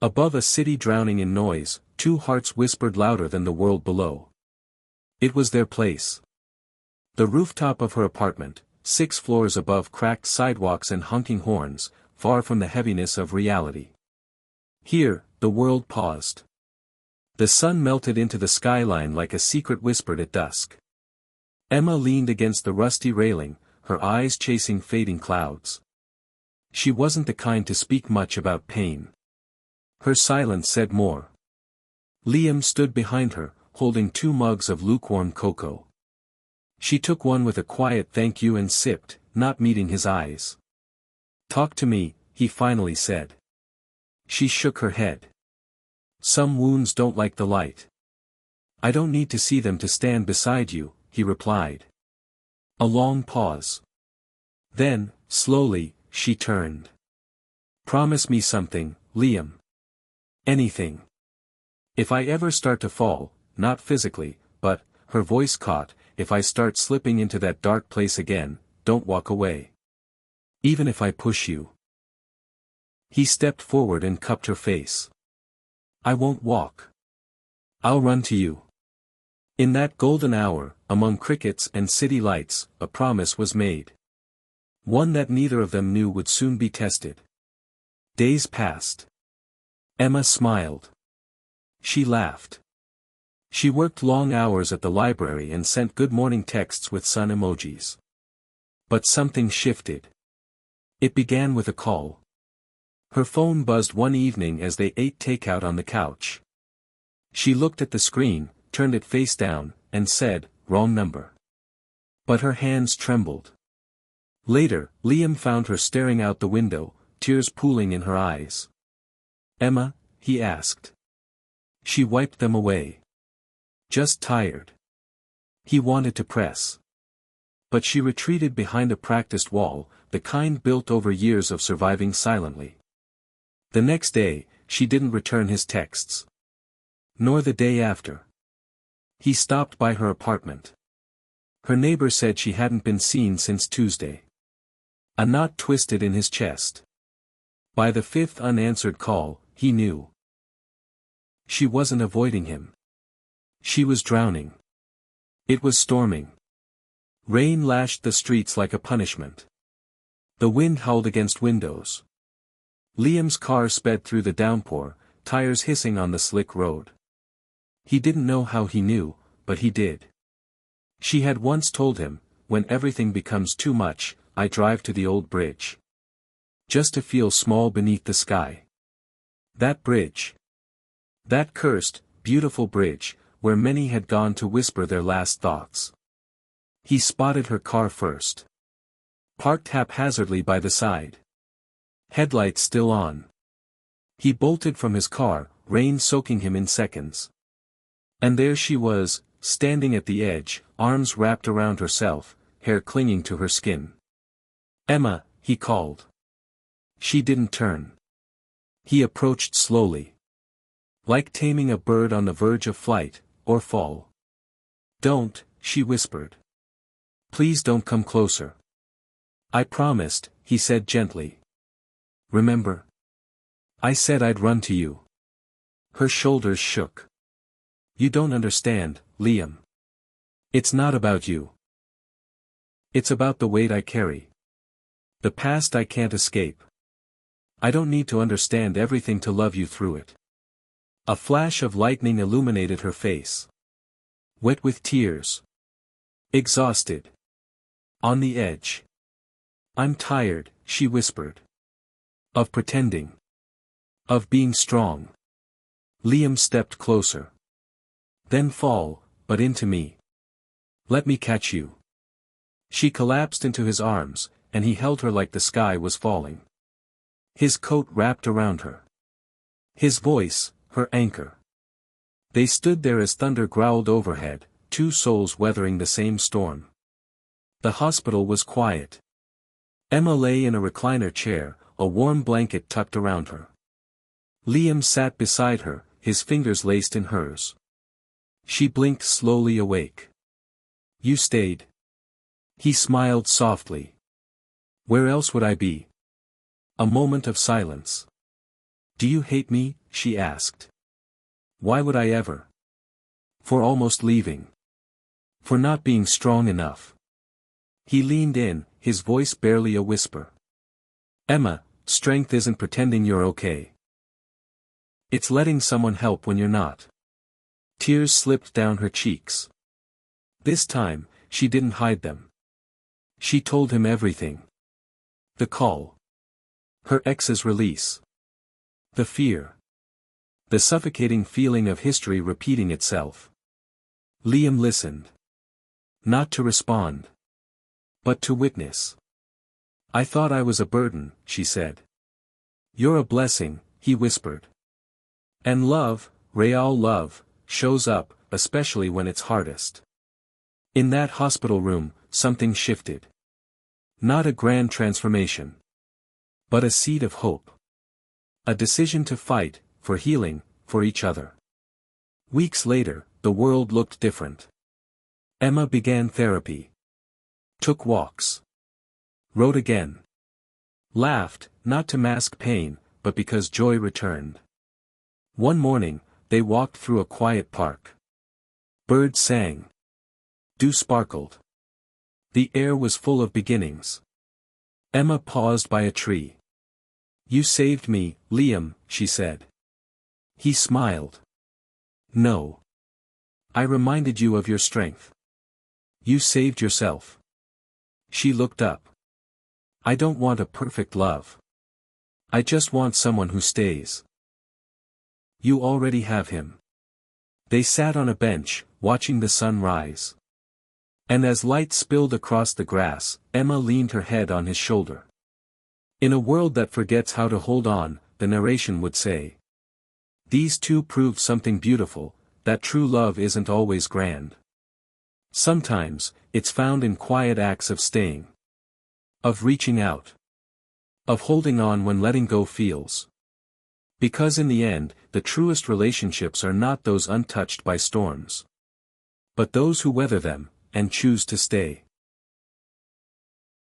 Above a city drowning in noise, two hearts whispered louder than the world below. It was their place. The rooftop of her apartment, 6 floors above cracked sidewalks and honking horns, far from the heaviness of reality. Here, the world paused. The sun melted into the skyline like a secret whispered at dusk. Emma leaned against the rusty railing, her eyes chasing fading clouds. She wasn't the kind to speak much about pain. Her silence said more. Liam stood behind her, holding 2 mugs of lukewarm cocoa. She took one with a quiet thank you and sipped, not meeting his eyes. "Talk to me," he finally said. She shook her head. "Some wounds don't like the light." "I don't need to see them to stand beside you," he replied. A long pause. Then, slowly, she turned. "Promise me something, Liam. Anything. If I ever start to fall, not physically, but," her voice caught, "if I start slipping into that dark place again, don't walk away. Even if I push you." He stepped forward and cupped her face. "I won't walk. I'll run to you." In that golden hour, among crickets and city lights, a promise was made. One that neither of them knew would soon be tested. Days passed. Emma smiled. She laughed. She worked long hours at the library and sent good morning texts with sun emojis. But something shifted. It began with a call. Her phone buzzed one evening as they ate takeout on the couch. She looked at the screen, turned it face down, and said, "Wrong number." But her hands trembled. Later, Liam found her staring out the window, tears pooling in her eyes. "Emma?" he asked. She wiped them away. "Just tired." He wanted to press. But she retreated behind a practiced wall, the kind built over years of surviving silently. The next day, she didn't return his texts. Nor the day after. He stopped by her apartment. Her neighbor said she hadn't been seen since Tuesday. A knot twisted in his chest. By the 5th unanswered call, he knew. She wasn't avoiding him. She was drowning. It was storming. Rain lashed the streets like a punishment. The wind howled against windows. Liam's car sped through the downpour, tires hissing on the slick road. He didn't know how he knew, but he did. She had once told him, "When everything becomes too much, I drive to the old bridge. Just to feel small beneath the sky." That bridge. That cursed, beautiful bridge, where many had gone to whisper their last thoughts. He spotted her car first. Parked haphazardly by the side. Headlights still on. He bolted from his car, rain soaking him in seconds. And there she was, standing at the edge, arms wrapped around herself, hair clinging to her skin. "Emma," he called. She didn't turn. He approached slowly. Like taming a bird on the verge of flight, or fall. "Don't," she whispered. "Please don't come closer." "I promised," he said gently. "Remember? I said I'd run to you." Her shoulders shook. "You don't understand, Liam. It's not about you. It's about the weight I carry. The past I can't escape. I don't need to understand everything to love you through it." A flash of lightning illuminated her face. Wet with tears. Exhausted. On the edge. "I'm tired," she whispered. "Of pretending. Of being strong." Liam stepped closer. "Then fall, but into me. Let me catch you." She collapsed into his arms, and he held her like the sky was falling. His coat wrapped around her. His voice, her anchor. They stood there as thunder growled overhead, 2 souls weathering the same storm. The hospital was quiet. Emma lay in a recliner chair, a warm blanket tucked around her. Liam sat beside her, his fingers laced in hers. She blinked slowly awake. "You stayed." He smiled softly. "Where else would I be?" A moment of silence. "Do you hate me?" she asked. Why would I ever? For almost leaving. For not being strong enough. He leaned in, his voice barely a whisper. Emma, strength isn't pretending you're okay. It's letting someone help when you're not. Tears slipped down her cheeks. This time, she didn't hide them. She told him everything. The call. Her ex's release. The fear. The suffocating feeling of history repeating itself. Liam listened. Not to respond. But to witness. I thought I was a burden, she said. You're a blessing, he whispered. And love, real love, shows up, especially when it's hardest. In that hospital room, something shifted. Not a grand transformation. But a seed of hope. A decision to fight, for healing, for each other. Weeks later, the world looked different. Emma began therapy. Took walks. Wrote again. Laughed, not to mask pain, but because joy returned. One morning, they walked through a quiet park. Birds sang. Dew sparkled. The air was full of beginnings. Emma paused by a tree. You saved me, Liam, she said. He smiled. No. I reminded you of your strength. You saved yourself. She looked up. I don't want a perfect love. I just want someone who stays. You already have him. They sat on a bench, watching the sun rise. And as light spilled across the grass, Emma leaned her head on his shoulder. In a world that forgets how to hold on, the narration would say. These two proved something beautiful, that true love isn't always grand. Sometimes, it's found in quiet acts of staying. Of reaching out. Of holding on when letting go feels. Because in the end, the truest relationships are not those untouched by storms. But those who weather them, and choose to stay.